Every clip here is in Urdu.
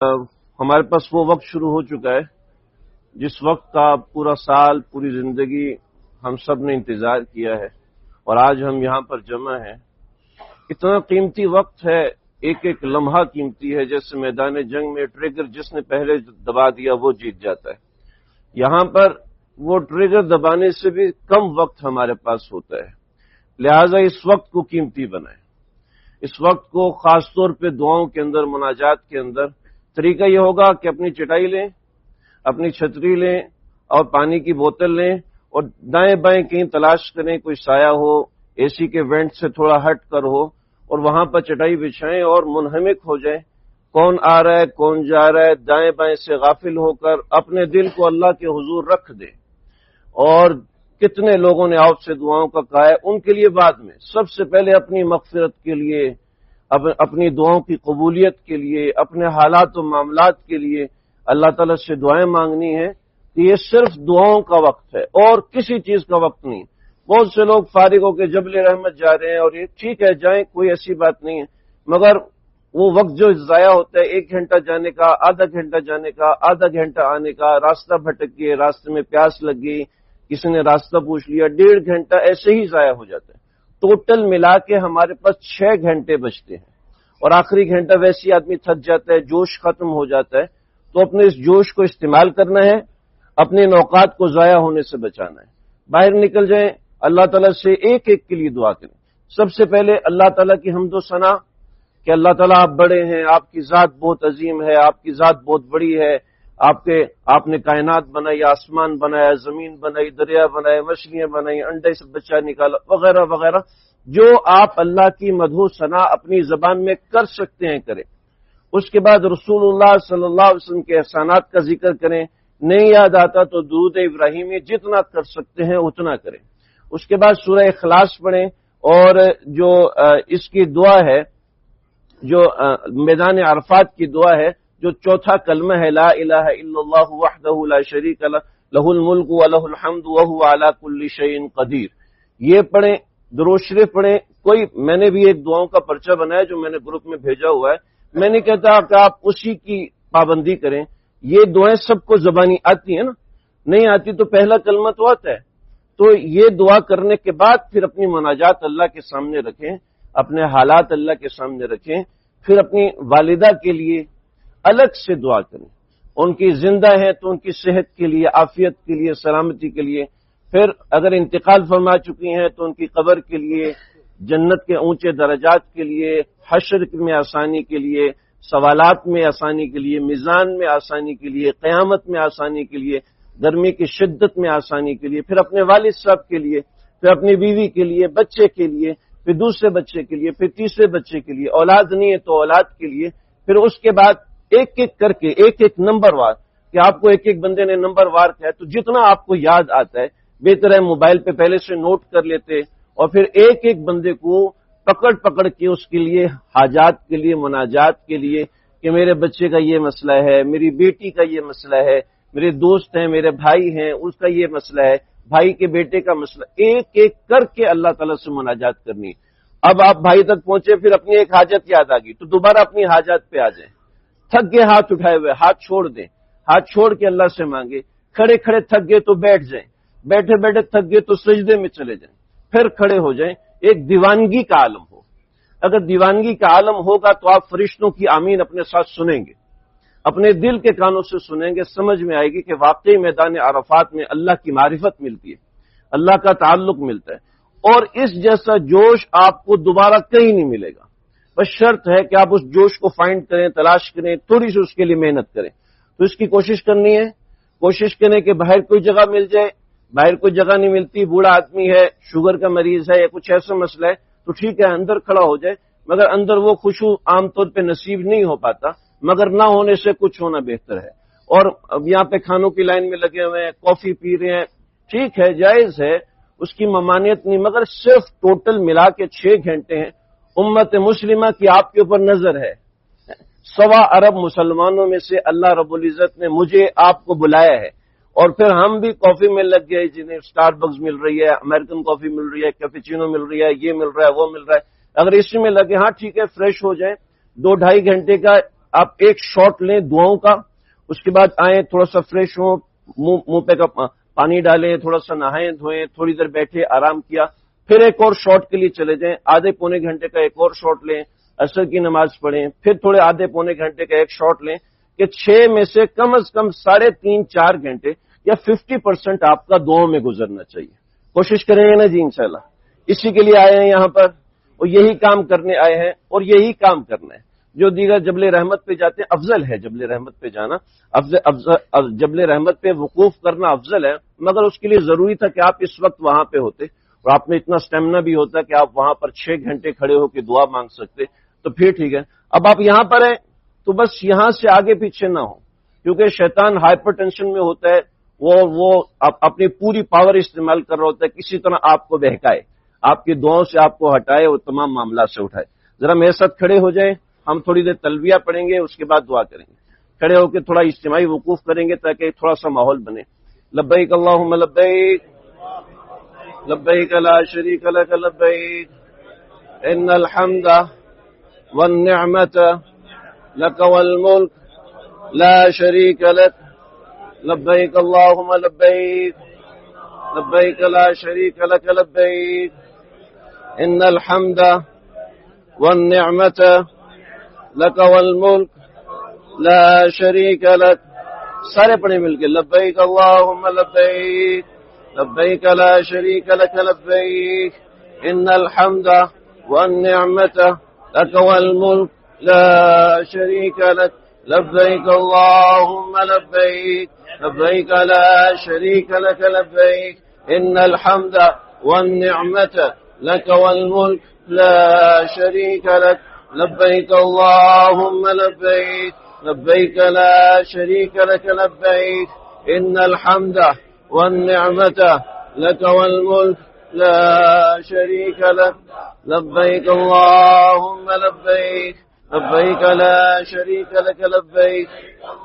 ہمارے پاس وہ وقت شروع ہو چکا ہے جس وقت کا پورا سال پوری زندگی ہم سب نے انتظار کیا ہے، اور آج ہم یہاں پر جمع ہیں۔ اتنا قیمتی وقت ہے، ایک ایک لمحہ قیمتی ہے، جیسے میدان جنگ میں ٹریگر جس نے پہلے دبا دیا وہ جیت جاتا ہے۔ یہاں پر وہ ٹریگر دبانے سے بھی کم وقت ہمارے پاس ہوتا ہے، لہذا اس وقت کو قیمتی بنائیں۔ اس وقت کو خاص طور پہ دعاؤں کے اندر، مناجات کے اندر طریقہ یہ ہوگا کہ اپنی چٹائی لیں، اپنی چھتری لیں اور پانی کی بوتل لیں، اور دائیں بائیں کہیں تلاش کریں، کوئی سایہ ہو، اے سی کے وینٹ سے تھوڑا ہٹ کر ہو، اور وہاں پر چٹائی بچھائیں اور منہمک ہو جائیں۔ کون آ رہا ہے، کون جا رہا ہے، دائیں بائیں سے غافل ہو کر اپنے دل کو اللہ کے حضور رکھ دیں۔ اور کتنے لوگوں نے آپ سے دعاؤں کا کہا ہے، ان کے لیے بعد میں، سب سے پہلے اپنی مغفرت کے لیے، اپنی دعاؤں کی قبولیت کے لیے، اپنے حالات و معاملات کے لیے اللہ تعالیٰ سے دعائیں مانگنی ہیں کہ یہ صرف دعاؤں کا وقت ہے اور کسی چیز کا وقت نہیں۔ بہت سے لوگ فارغ ہو کے جبل رحمت جا رہے ہیں، اور یہ ٹھیک ہے، جائیں، کوئی ایسی بات نہیں ہے، مگر وہ وقت جو ضائع ہوتا ہے، 1 گھنٹہ جانے کا، آدھا گھنٹہ جانے کا، آدھا گھنٹہ آنے کا، راستہ بھٹک گئے، راستے میں پیاس لگ گئی، کسی نے راستہ پوچھ لیا، 1.5 گھنٹہ ایسے ہی ضائع ہو جاتا ہے۔ ٹوٹل ملا کے ہمارے پاس 6 گھنٹے بچتے ہیں، اور آخری گھنٹہ ویسے ہی آدمی تھک جاتا ہے، جوش ختم ہو جاتا ہے۔ تو اپنے اس جوش کو استعمال کرنا ہے، اپنے اوقات کو ضائع ہونے سے بچانا ہے۔ باہر نکل جائیں، اللہ تعالیٰ سے ایک ایک کے لیے دعا کریں۔ سب سے پہلے اللہ تعالیٰ کی حمد و ثنا کہ اللہ تعالیٰ آپ بڑے ہیں، آپ کی ذات بہت عظیم ہے، آپ کی ذات بہت بڑی ہے، آپ نے کائنات بنائی، آسمان بنایا، زمین بنائی، دریا بنائے، مچھلیاں بنائی، انڈے سے بچہ نکالا، وغیرہ وغیرہ۔ جو آپ اللہ کی مدح و ثنا اپنی زبان میں کر سکتے ہیں کریں۔ اس کے بعد رسول اللہ صلی اللہ علیہ وسلم کے احسانات کا ذکر کریں۔ نہیں یاد آتا تو درود ابراہیمی جتنا کر سکتے ہیں اتنا کریں۔ اس کے بعد سورہ اخلاص پڑھیں، اور جو اس کی دعا ہے، جو میدان عرفات کی دعا ہے، جو چوتھا کلمہ ہے، لا الہ الا اللہ وحدہ لا شریک لہ لہ الملک ولہ الحمد وہو علی کل شیء قدیر، یہ پڑھیں۔ درود شریف پڑھیں۔ میں نے بھی ایک دعاؤں کا پرچہ بنایا جو میں نے گروپ میں بھیجا ہوا ہے۔ میں نہیں کہتا کہ آپ اسی کی پابندی کریں، یہ دعائیں سب کو زبانی آتی ہیں نا، نہیں آتی تو پہلا کلمہ تو آتا ہے۔ تو یہ دعا کرنے کے بعد پھر اپنی مناجات اللہ کے سامنے رکھیں، اپنے حالات اللہ کے سامنے رکھیں، پھر اپنی والدہ کے لیے الگ سے دعا کریں۔ ان کی زندہ ہیں تو ان کی صحت کے لیے، عافیت کے لیے، سلامتی کے لیے، پھر اگر انتقال فرما چکی ہیں تو ان کی قبر کے لیے، جنت کے اونچے درجات کے لیے، حشر میں آسانی کے لیے، سوالات میں آسانی کے لیے، میزان میں آسانی کے لیے، قیامت میں آسانی کے لیے، گرمی کی شدت میں آسانی کے لیے، پھر اپنے والد صاحب کے لیے، پھر اپنی بیوی کے لیے، بچے کے لیے، پھر دوسرے بچے کے لیے، پھر تیسرے بچے کے لیے، اولاد نہیں ہے تو اولاد کے لیے، پھر اس کے بعد ایک ایک کر کے، ایک ایک نمبر وار، کہ آپ کو ایک ایک بندے نے نمبر وار کہا ہے تو جتنا آپ کو یاد آتا ہے بہتر ہے موبائل پہ پہلے سے نوٹ کر لیتے، اور پھر ایک ایک بندے کو پکڑ پکڑ کے اس کے لیے، حاجات کے لیے، مناجات کے لیے، کہ میرے بچے کا یہ مسئلہ ہے، میری بیٹی کا یہ مسئلہ ہے، میرے دوست ہیں، میرے بھائی ہیں، اس کا یہ مسئلہ ہے، بھائی کے بیٹے کا مسئلہ، ایک ایک کر کے اللہ تعالیٰ سے مناجات کرنی۔ اب آپ بھائی تک پہنچے، پھر اپنی ایک حاجت یاد آ گئی تو دوبارہ اپنی حاجات پہ آ جائیں۔ تھک گئے ہاتھ اٹھائے ہوئے، ہاتھ چھوڑ دیں، ہاتھ چھوڑ کے اللہ سے مانگے۔ کھڑے کھڑے تھک گئے تو بیٹھ جائیں، بیٹھے بیٹھے تھک گئے تو سجدے میں چلے جائیں، پھر کھڑے ہو جائیں۔ ایک دیوانگی کا عالم ہو، اگر دیوانگی کا عالم ہوگا تو آپ فرشتوں کی آمین اپنے ساتھ سنیں گے، اپنے دل کے کانوں سے سنیں گے، سمجھ میں آئے گی کہ واقعی میدان عرفات میں اللہ کی معرفت ملتی ہے، اللہ کا تعلق ملتا ہے، اور اس جیسا جوش آپ کو دوبارہ کہیں نہیں ملے گا۔ بس شرط ہے کہ آپ اس جوش کو فائنڈ کریں، تلاش کریں، تھوڑی سی اس کے لیے محنت کریں۔ تو اس کی کوشش کرنی ہے، کوشش کریں کہ باہر کوئی جگہ مل جائے۔ باہر کوئی جگہ نہیں ملتی، بوڑھا آدمی ہے، شوگر کا مریض ہے، یا کچھ ایسا مسئلہ ہے تو ٹھیک ہے اندر کھڑا ہو جائے، مگر اندر وہ خوشو عام طور پہ نصیب نہیں ہو پاتا، مگر نہ ہونے سے کچھ ہونا بہتر ہے۔ اور اب یہاں پہ کھانوں کی لائن میں لگے ہوئے ہیں، کافی پی رہے ہیں، ٹھیک ہے، جائز ہے، اس کی ممانعت نہیں، مگر صرف ٹوٹل ملا کے 6 گھنٹے ہیں۔ امت مسلمہ کی آپ کے اوپر نظر ہے، 1.25 ارب مسلمانوں میں سے اللہ رب العزت نے مجھے آپ کو بلایا ہے، اور پھر ہم بھی کافی میں لگ گئے، جنہیں سٹار بکس مل رہی ہے، امریکن کافی مل رہی ہے، کیپیچینو مل رہی ہے، یہ مل رہا ہے، وہ مل رہا ہے، اگر اسی میں لگے، ہاں ٹھیک ہے، فریش ہو جائیں، 2-2.5 گھنٹے کا آپ ایک شاٹ لیں دعاؤں کا، اس کے بعد آئیں تھوڑا سا فریش ہوں، منہ پہ کا پانی ڈالیں، تھوڑا سا نہائیں دھوئیں، تھوڑی دیر بیٹھے آرام کیا، پھر ایک اور شاٹ کے لیے چلے جائیں، آدھے پونے گھنٹے کا ایک اور شاٹ لیں، عصر کی نماز پڑھیں، پھر تھوڑے آدھے پونے گھنٹے کا ایک شاٹ لیں، کہ 6 میں سے کم از کم 3.5-4 گھنٹے یا 50% آپ کا دعاؤں میں گزرنا چاہیے۔ کوشش کریں گے نا جی انشاءاللہ؟ اسی کے لیے آئے ہیں یہاں پر، اور یہی کام کرنے آئے ہیں، اور یہی کام کرنا ہے۔ جو دیگر جبل رحمت پہ جاتے ہیں افضل ہے، جبل رحمت پہ جانا جبل رحمت پہ وقوف کرنا افضل ہے، مگر اس کے لیے ضروری تھا کہ آپ اس وقت وہاں پہ ہوتے، اور آپ میں اتنا سٹیمنا بھی ہوتا کہ آپ وہاں پر 6 گھنٹے کھڑے ہو کے دعا مانگ سکتے، تو پھر ٹھیک ہے۔ اب آپ یہاں پر ہیں تو بس یہاں سے آگے پیچھے نہ ہو، کیونکہ شیطان ہائپر ٹینشن میں ہوتا ہے، وہ اپنی پوری پاور استعمال کر رہا ہوتا ہے، کسی طرح آپ کو بہکائے، آپ کی دعاؤں سے آپ کو ہٹائے اور تمام معاملات سے اٹھائے۔ ذرا میرے ساتھ کھڑے ہو جائیں، ہم تھوڑی دیر تلبیہ پڑھیں گے، اس کے بعد دعا کریں گے۔ کھڑے ہو کے تھوڑا اجتماعی وقوف کریں گے تاکہ تھوڑا سا ماحول بنے۔ لبیک اللہم لبیک، لبیک لا شریک لک لبیک، ان الحمد والنعمت لک والملک لا شریک لک، لبیک اللہم لبیک، لبیک لا شریک لک لبیک، ان الحمد والنعمت لک والملک لا شریک لک۔ سارے پڑھیں مل کے، لبیک اللہم لبیک، لبیک لا شریک لک لبیک، ان الحمد والنعمت لک والملک لا شریک لک، لبیک اللہم لبیک، لبیک لا شریک لک لبیک، ان الحمد والنعمت لک والملک لا شریک لک، لبیک اللہم لبیک، لبیک لا شریک لک لبیک، ان الحمد والنعمت لک والملک لا شریک لک، لبیک اللہم لبیک، لبیک لا شریک لک لبیک،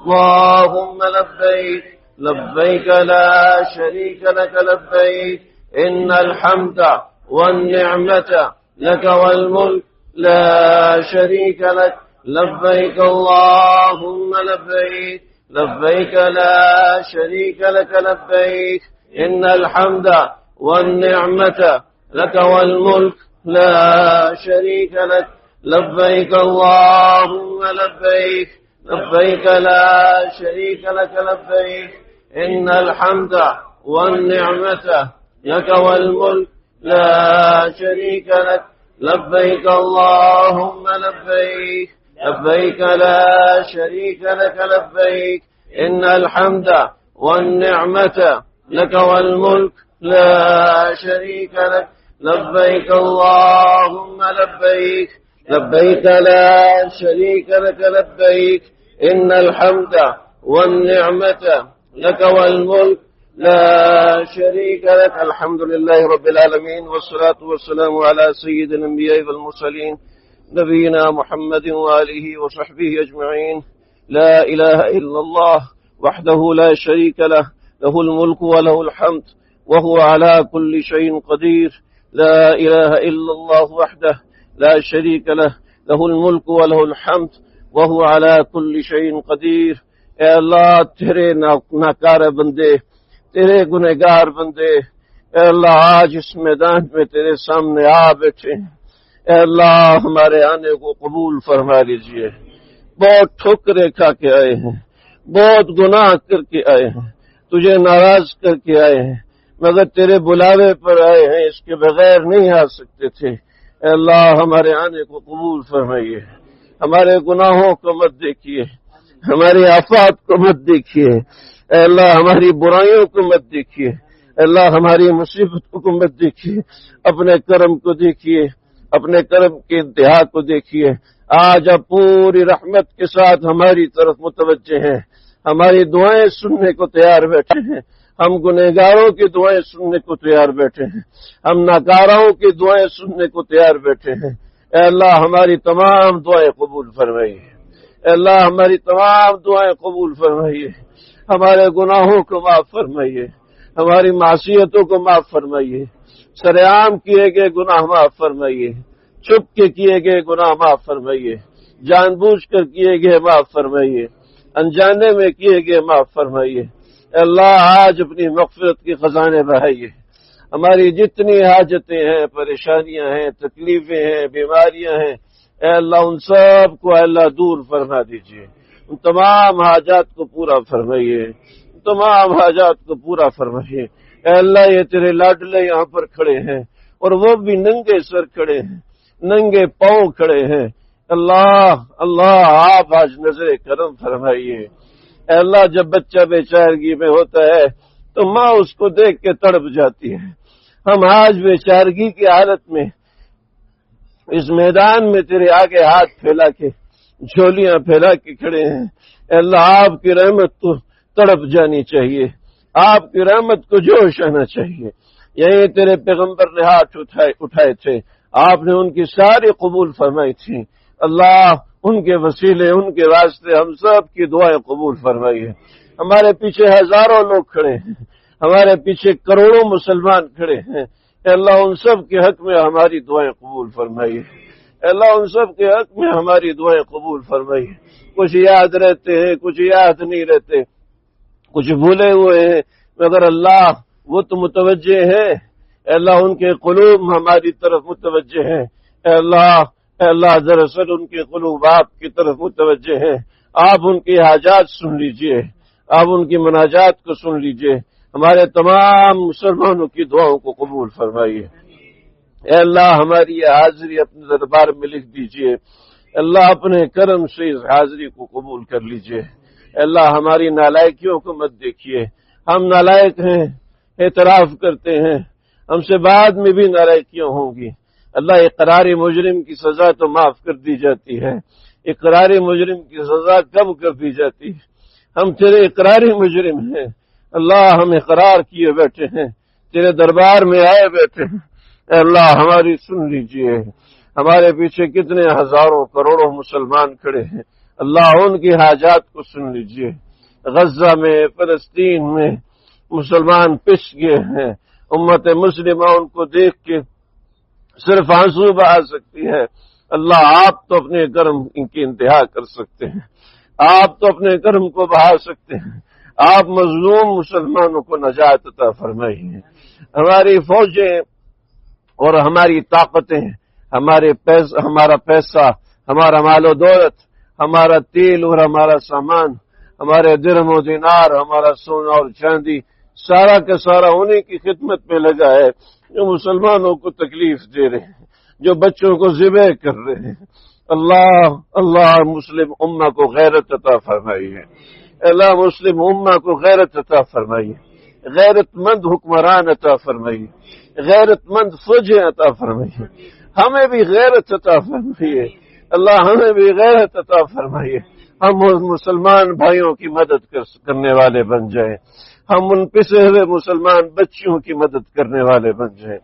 اللہم لبیک، لبیک لا شریک لک لبیک، ان الحمد والنعمت لک والملک لا شریک لک، لبیک اللہم لبیک، لبیک لا شریک لک لبیک، ان الحمد والنعمت لک والملک لا شریک لک، لبیک اللہم لبیک، لبیک لا شریک لک لبیک، ان الحمد والنعمت لک والملک لا شریک لک، لبیک اللہم لبیک، لبیک لا شریک لک لبیک، ان الحمد والنعمت لک والملک لا شریک لک، لبیک اللہم لبیک، لبیک لا شریک لک لبیک، ان الحمد والنعمت لک والملک لا شریک لک۔ الحمد للہ رب العالمین، والصلاة والسلام علی سید الانبیاء والمرسلین نبینا محمد وآلہ وصحبہ اجمعین۔ لا الہ الا اللہ وحدہ لا شریک لہ، لہ الملک ولہ الحمد وهو على كل شيء قدير۔ لا إله إلا الله وحده لا شريك له، له الملك وله الحمد وهو على كل شيء قدير۔ اے اللہ تیرے ناکار بندے، تیرے گنہگار بندے، اے اللہ آج اس میدان میں تیرے سامنے آ بیٹھے ہیں، اے اللہ ہمارے آنے کو قبول فرما لیجئے۔ بہت ٹھوکریں کھا کے آئے ہیں، بہت گناہ کر کے آئے ہیں، تجھے ناراض کر کے آئے ہیں، مگر تیرے بلاوے پر آئے ہیں، اس کے بغیر نہیں آ سکتے تھے۔ اے اللہ ہمارے آنے کو قبول فرمائیے، ہمارے گناہوں کو مت دیکھیے، ہماری آفات کو مت دیکھیے، اے اللہ ہماری برائیوں کو مت دیکھیے، اے اللہ ہماری مصیبتوں کو مت دیکھیے، اپنے کرم کو دیکھیے، اپنے کرم کے انتہا کو دیکھیے۔ آج آپ پوری رحمت کے ساتھ ہماری طرف متوجہ ہیں، ہماری دعائیں سننے کو تیار بیٹھے ہیں، ہم گنہگاروں کی دعائیں سننے کو تیار بیٹھے ہیں، ہم ناکاروں کی دعائیں سننے کو تیار بیٹھے ہیں۔ اے اللہ ہماری تمام دعائیں قبول فرمائیے، اے اللہ ہماری تمام دعائیں قبول فرمائیے، ہمارے گناہوں کو معاف فرمائیے، ہماری معصیتوں کو معاف فرمائیے، سرعام کیے گئے گناہ معاف فرمائیے، چھپ کے کیے گئے گناہ معاف فرمائیے، جان بوجھ کر کیے گئے معاف فرمائیے، انجانے میں کیے گئے معاف فرمائیے۔ اے اللہ آج اپنی مغفرت کے خزانے بڑھائیے، ہماری جتنی حاجتیں ہیں، پریشانیاں ہیں، تکلیفیں ہیں، بیماریاں ہیں، اے اللہ ان سب کو اے اللہ دور فرما دیجیے، ان تمام حاجات کو پورا فرمائیے، ان تمام حاجات کو پورا فرمائیے۔ اے اللہ یہ تیرے لاڈلے یہاں پر کھڑے ہیں اور وہ بھی ننگے سر کھڑے ہیں، ننگے پاؤں کھڑے ہیں، اللہ اللہ آپ آج نظر کرم فرمائیے۔ اے اللہ جب بچہ بے چارگی میں ہوتا ہے تو ماں اس کو دیکھ کے تڑپ جاتی ہے، ہم آج بے چارگی کی حالت میں اس میدان میں تیرے آگے ہاتھ پھیلا کے جھولیاں پھیلا کے کھڑے ہیں۔ اے اللہ آپ کی رحمت تو تڑپ جانی چاہیے، آپ کی رحمت کو جوش آنا چاہیے۔ یہی تیرے پیغمبر نے ہاتھ اٹھائے تھے، آپ نے ان کی ساری قبول فرمائی تھی۔ اللہ ان کے وسیلے، ان کے واسطے ہم سب کی دعائیں قبول فرمائیے۔ ہمارے پیچھے ہزاروں لوگ کھڑے ہیں، ہمارے پیچھے کروڑوں مسلمان کھڑے ہیں، اے اللہ ان سب کے حق میں ہماری دعائیں قبول فرمائیے، اے اللہ ان سب کے حق میں ہماری دعائیں قبول فرمائیے۔ کچھ یاد رہتے ہیں، کچھ یاد نہیں رہتے، کچھ بھولے ہوئے ہیں، مگر اللہ وہ تو متوجہ ہے، اے اللہ ان کے قلوب ہماری طرف متوجہ ہیں، اے اللہ دراصل ان کے قلوب آپ کی طرف متوجہ ہیں، آپ ان کی حاجات سن لیجئے، آپ ان کی مناجات کو سن لیجئے، ہمارے تمام مسلمانوں کی دعاؤں کو قبول فرمائیے۔ اے اللہ ہماری یہ حاضری اپنے دربار میں لکھ دیجئے، اللہ اپنے کرم سے اس حاضری کو قبول کر لیجئے۔ اے اللہ ہماری نالائکیوں کو مت دیکھیے، ہم نالائق ہیں، اعتراف کرتے ہیں، ہم سے بعد میں بھی نالائکیاں ہوں گی۔ اللہ اقرار مجرم کی سزا تو معاف کر دی جاتی ہے، اقرار مجرم کی سزا کم کر دی جاتی ہے، ہم تیرے اقراری مجرم ہیں، اللہ ہم اقرار کیے بیٹھے ہیں، تیرے دربار میں آئے بیٹھے ہیں، اے اللہ ہماری سن لیجئے۔ ہمارے پیچھے کتنے ہزاروں کروڑوں مسلمان کھڑے ہیں، اللہ ان کی حاجات کو سن لیجئے۔ غزہ میں، فلسطین میں مسلمان پس گئے ہیں، امت مسلمہ ان کو دیکھ کے صرف آنسو بہا سکتی ہے، اللہ آپ تو اپنے کرم ان کی انتہا کر سکتے ہیں، آپ تو اپنے کرم کو بہا سکتے ہیں، آپ مظلوم مسلمانوں کو نجات عطا فرمائیے۔ ہماری فوجیں اور ہماری طاقتیں، ہمارا پیسہ، ہمارا مال و دولت، ہمارا تیل اور ہمارا سامان، ہمارے درہم و دینار، ہمارا سونا اور چاندی، سارا کا سارا انہیں کی خدمت میں لگا ہے جو مسلمانوں کو تکلیف دے رہے ہیں، جو بچوں کو ذبح کر رہے ہیں۔ اللہ مسلم امہ کو غیرت عطا فرمائیے، اللہ مسلم امہ کو غیرت عطا فرمائیے، غیرت مند حکمران عطا فرمائیے، غیرت مند فوجیں عطا فرمائیے، ہمیں بھی غیرت عطا فرمائیے، اللہ ہمیں بھی غیرت عطا فرمائیے، ہم مسلمان بھائیوں کی مدد کرنے والے بن جائیں، ہم ان پسے ہوئے مسلمان بچیوں کی مدد کرنے والے بن جائیں،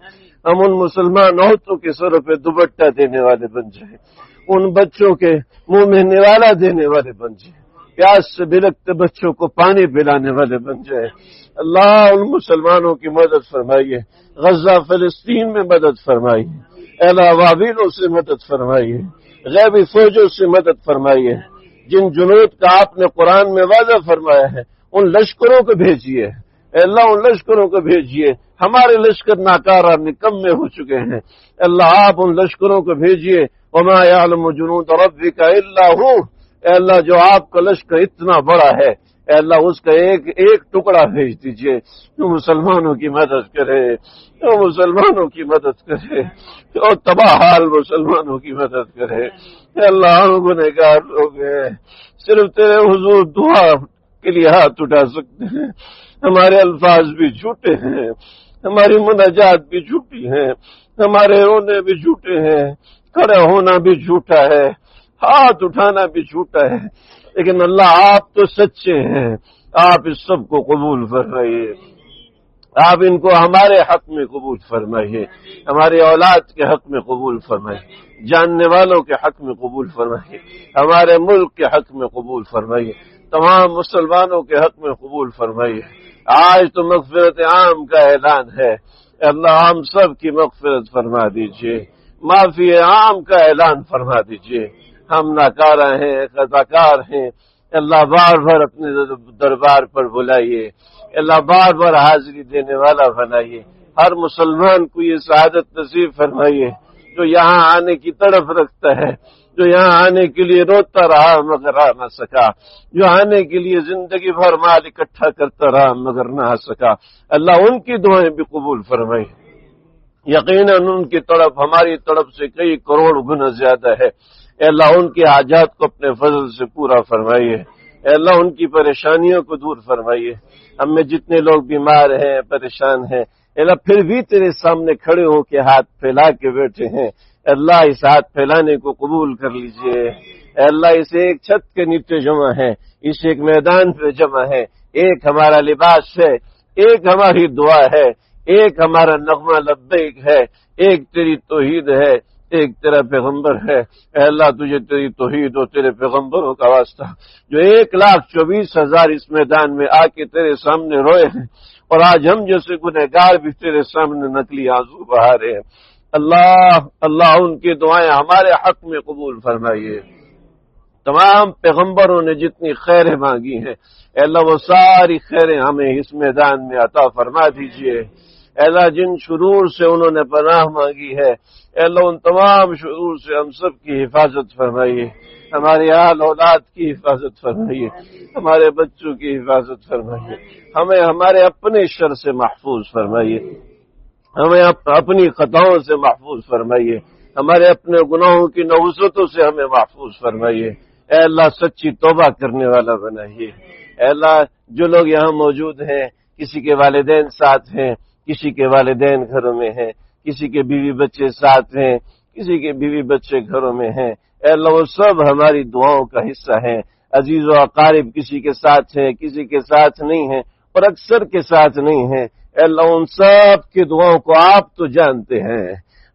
ہم ان مسلمان عورتوں کے سروں پہ دوپٹہ دینے والے بن جائیں، ان بچوں کے منہ میں نوالا دینے والے بن جائیں، پیاس سے بلکتے بچوں کو پانی پلانے والے بن جائیں۔ اللہ ان مسلمانوں کی مدد فرمائیے، غزہ فلسطین میں مدد فرمائیے، اللہ وابلوں سے مدد فرمائیے، غیبی فوجوں سے مدد فرمائیے، جن جنود کا آپ نے قرآن میں وعدہ فرمایا ہے ان لشکروں کو بھیجیے، اے اللہ ان لشکروں کو بھیجیے، ہمارے لشکر ناکارہ نکمے ہو چکے ہیں، اللہ آپ ان لشکروں کو بھیجیے، وما یعلم جنود ربک الا هو، اے اللہ جو آپ کا لشکر اتنا بڑا ہے، اے اللہ اس کا ایک ٹکڑا بھیج دیجئے جو مسلمانوں کی مدد کرے، جو مسلمانوں کی مدد کرے، جو تباہ حال مسلمانوں کی مدد کرے۔ اے اللہ ہم گنہگار لوگ ہیں، صرف تیرے حضور دعا کے لیے ہاتھ اٹھا سکتے ہیں، ہمارے الفاظ بھی جھوٹے ہیں، ہماری مناجات بھی جھوٹی ہیں، ہمارے رونے بھی جھوٹے ہیں، کھڑے ہونا بھی جھوٹا ہے، ہاتھ اٹھانا بھی جھوٹا ہے، لیکن اللہ آپ تو سچے ہیں، آپ اس سب کو قبول فرمائیے، آپ ان کو ہمارے حق میں قبول فرمائیے، ہماری اولاد کے حق میں قبول فرمائیے، جاننے والوں کے حق میں قبول فرمائیے، ہمارے ملک کے حق میں قبول فرمائیے، تمام مسلمانوں کے حق میں قبول فرمائیے۔ آج تو مغفرت عام کا اعلان ہے، اللہ ہم سب کی مغفرت فرما دیجئے، معافی عام کا اعلان فرما دیجئے، ہم ناکارہ ہیں، خطاکار ہیں۔ اللہ بار بار اپنے دربار پر بلائیے، اللہ بار بار حاضری دینے والا بنائیے، ہر مسلمان کو یہ سعادت نصیب فرمائیے جو یہاں آنے کی تڑپ رکھتا ہے، جو یہاں آنے کے لیے روتا رہا مگر آ نہ سکا، جو آنے کے لیے زندگی بھر مال اکٹھا کرتا رہا مگر نہ آ سکا۔ اللہ ان کی دعائیں بھی قبول فرمائے۔ یقیناً ان کی تڑپ ہماری تڑپ سے کئی کروڑ گنا زیادہ ہے۔ اے اللہ ان کی حاجات کو اپنے فضل سے پورا فرمائیے، اے اللہ ان کی پریشانیوں کو دور فرمائیے۔ ہم میں جتنے لوگ بیمار ہیں، پریشان ہیں، اے اللہ پھر بھی تیرے سامنے کھڑے ہو کے ہاتھ پھیلا کے بیٹھے ہیں، اے اللہ اس ہاتھ پھیلانے کو قبول کر لیجئے۔ اے اللہ اسے ایک چھت کے نیچے جمع ہے، اس ایک میدان پہ جمع ہے، ایک ہمارا لباس ہے، ایک ہماری دعا ہے، ایک ہمارا نغمہ لبیک ہے، ایک تیری توحید ہے، ایک تیرا پیغمبر ہے۔ اے اللہ تجھے تیری توحید اور تیرے پیغمبروں کا واسطہ جو 1,24,000 اس میدان میں آ کے تیرے سامنے روئے ہیں، اور آج ہم جیسے گنہگار بھی تیرے سامنے نقلی آنسو بہا رہے ہیں، اللہ ان کی دعائیں ہمارے حق میں قبول فرمائیے۔ تمام پیغمبروں نے جتنی خیریں مانگی ہیں، اے اللہ وہ ساری خیریں ہمیں اس میدان میں عطا فرما دیجئے۔ اے اللہ جن شرور سے انہوں نے پناہ مانگی ہے، اے اللہ ان تمام شرور سے ہم سب کی حفاظت فرمائیے، ہمارے آل اولاد کی حفاظت فرمائیے، ہمارے بچوں کی حفاظت فرمائیے، ہمیں ہمارے اپنے شر سے محفوظ فرمائیے، ہمیں اپنی خطاؤں سے محفوظ فرمائیے، ہمارے اپنے گناہوں کی نحوستوں سے ہمیں محفوظ فرمائیے۔ اے اللہ سچی توبہ کرنے والا بنائیے۔ اے اللہ جو لوگ یہاں موجود ہیں، کسی کے والدین ساتھ ہیں، کسی کے والدین گھروں میں ہیں، کسی کے بیوی بچے ساتھ ہیں، کسی کے بیوی بچے گھروں میں ہیں، اے اللہ وہ سب ہماری دعاؤں کا حصہ ہیں۔ عزیز و اقارب کسی کے ساتھ ہیں، کسی کے ساتھ نہیں ہیں، اور اکثر کے ساتھ نہیں ہیں۔ اے اللہ ان سب کی دعاؤں کو آپ تو جانتے ہیں،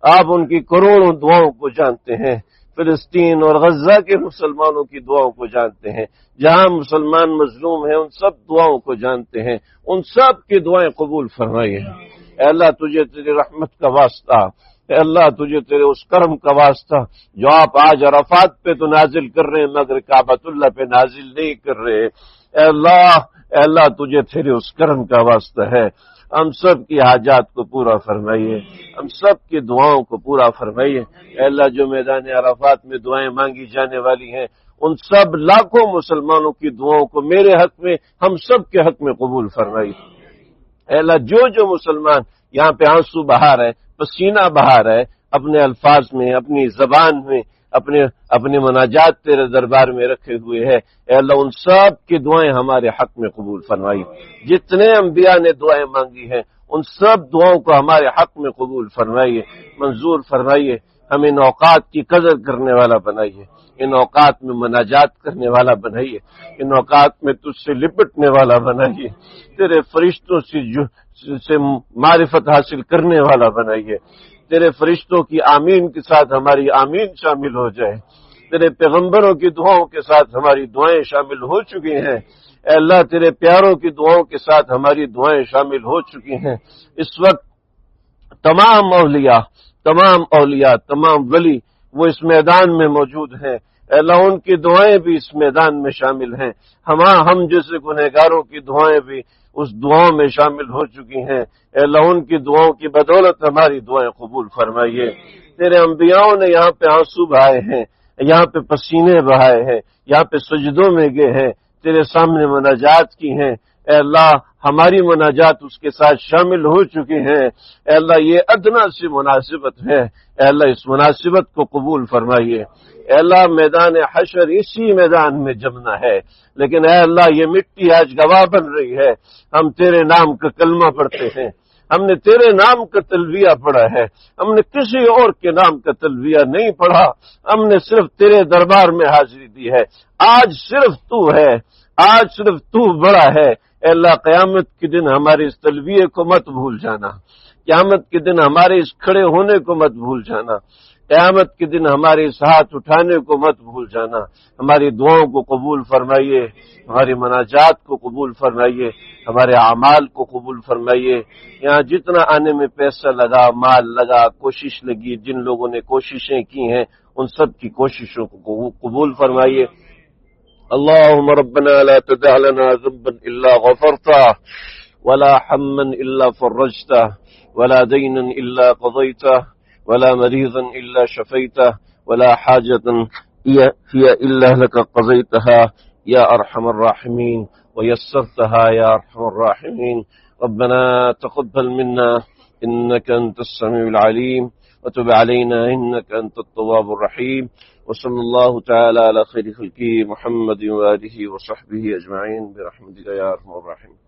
آپ ان کی کروڑوں دعاؤں کو جانتے ہیں، فلسطین اور غزہ کے مسلمانوں کی دعاؤں کو جانتے ہیں، جہاں مسلمان مظلوم ہیں ان سب دعاؤں کو جانتے ہیں، ان سب کی دعائیں قبول فرمائیے۔ اے اللہ تجھے تیری رحمت کا واسطہ، اے اللہ تجھے تیرے اس کرم کا واسطہ جو آپ آج عرفات پہ تو نازل کر رہے ہیں مگر کعبۃ اللہ پہ نازل نہیں کر رہے۔ اے اللہ تجھے تیرے اس کرم کا واسطہ ہے، ہم سب کی حاجات کو پورا فرمائیے، ہم سب کی دعاؤں کو پورا فرمائیے۔ اے اللہ جو میدان عرفات میں دعائیں مانگی جانے والی ہیں ان سب لاکھوں مسلمانوں کی دعاؤں کو میرے حق میں، ہم سب کے حق میں قبول فرمائیے۔ اے اللہ جو مسلمان یہاں پہ آنسو بہا رہا ہے، پسینہ بہا رہا ہے، اپنے الفاظ میں، اپنی زبان میں، اپنے مناجات تیرے دربار میں رکھے ہوئے ہے، اے اللہ ان سب کی دعائیں ہمارے حق میں قبول فرمائی۔ جتنے انبیاء نے دعائیں مانگی ہیں ان سب دعاؤں کو ہمارے حق میں قبول فرمائیے، منظور فرمائیے۔ ہمیں ان اوقات کی قدر کرنے والا بنائیے، ان اوقات میں مناجات کرنے والا بنائیے، ان اوقات میں تجھ سے لپٹنے والا بنائیے، تیرے فرشتوں سے معرفت حاصل کرنے والا بنائیے، تیرے فرشتوں کی آمین کے ساتھ ہماری آمین شامل ہو جائے، تیرے پیغمبروں کی دعاؤں کے ساتھ ہماری دعائیں شامل ہو چکی ہیں۔ اے اللہ تیرے پیاروں کی دعاؤں کے ساتھ ہماری دعائیں شامل ہو چکی ہیں۔ اس وقت تمام اولیاء، تمام ولی وہ اس میدان میں موجود ہیں، اے اللہ ان کی دعائیں بھی اس میدان میں شامل ہیں، ہم جیسے گنہگاروں کی دعائیں بھی اس دعاؤں میں شامل ہو چکی ہیں۔ اے اللہ ان کی دعاؤں کی بدولت ہماری دعائیں قبول فرمائیے۔ تیرے انبیاؤں نے یہاں پہ آنسو بہائے ہیں، یہاں پہ پسینے بہائے ہیں، یہاں پہ سجدوں میں گئے ہیں، تیرے سامنے مناجات کی ہیں، اے اللہ ہماری مناجات اس کے ساتھ شامل ہو چکی ہیں۔ اے اللہ یہ ادنا سی مناسبت ہے، اے اللہ اس مناسبت کو قبول فرمائیے۔ اے اللہ میدان حشر اسی میدان میں جمنا ہے، لیکن اے اللہ یہ مٹی آج گواہ بن رہی ہے، ہم تیرے نام کا کلمہ پڑھتے ہیں، ہم نے تیرے نام کا تلبیہ پڑھا ہے، ہم نے کسی اور کے نام کا تلبیہ نہیں پڑھا، ہم نے صرف تیرے دربار میں حاضری دی ہے۔ آج صرف تو ہے، آج صرف تو بڑا ہے۔ اے اللہ قیامت کے دن ہمارے اس تلبیہ کو مت بھول جانا، قیامت کے دن ہمارے اس کھڑے ہونے کو مت بھول جانا، قیامت کے دن ہمارے اس ہاتھ اٹھانے کو مت بھول جانا۔ ہماری دعاؤں کو قبول فرمائیے، ہماری مناجات کو قبول فرمائیے، ہمارے اعمال کو قبول فرمائیے۔ یہاں جتنا آنے میں پیسہ لگا، مال لگا، کوشش لگی، جن لوگوں نے کوششیں کی ہیں ان سب کی کوششوں کو قبول فرمائیے۔ اللهم ربنا لا تدع لنا ذنبا إلا غفرته ولا حما إلا فرجته ولا دينا إلا قضيته ولا مريضا إلا شفيته ولا حاجة هي إلا لك قضيتها يا أرحم الراحمين ويسرتها يا أرحم الراحمين۔ ربنا تقبل منا إنك أنت السميع العليم وتب علينا إنك أنت التواب الرحيم، وصلى الله تعالى على خير خلقه محمد وآله وصحبه أجمعين برحمتك يا أرحم الراحمين۔